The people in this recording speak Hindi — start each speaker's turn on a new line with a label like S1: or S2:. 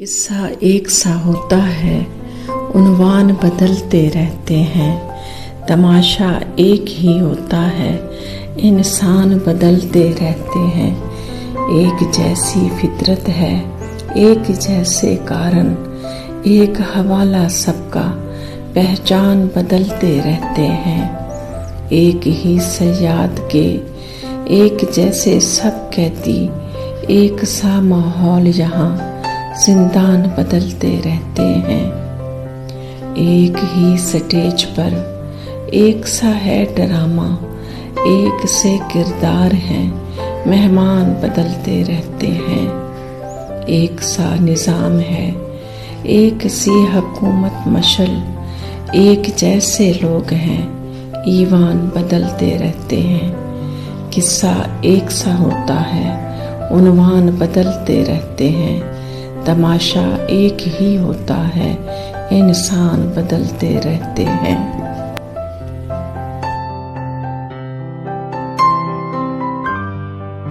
S1: किस्सा एक सा होता है, उन्वान बदलते रहते हैं। तमाशा एक ही होता है, इंसान बदलते रहते हैं। एक जैसी फितरत है, एक जैसे कारण, एक हवाला सबका, पहचान बदलते रहते हैं। एक ही सयाद के एक जैसे सब कहती, एक सा माहौल यहाँ जिंदान बदलते रहते हैं। एक ही स्टेज पर एक सा है ड्रामा, एक से किरदार हैं, मेहमान बदलते रहते हैं। एक सा निज़ाम है, एक सी हुकूमत मशल, एक जैसे लोग हैं, ईवान बदलते रहते हैं। किस्सा एक सा होता है, उन्वान बदलते रहते हैं। तमाशा एक ही होता है, इंसान बदलते रहते हैं।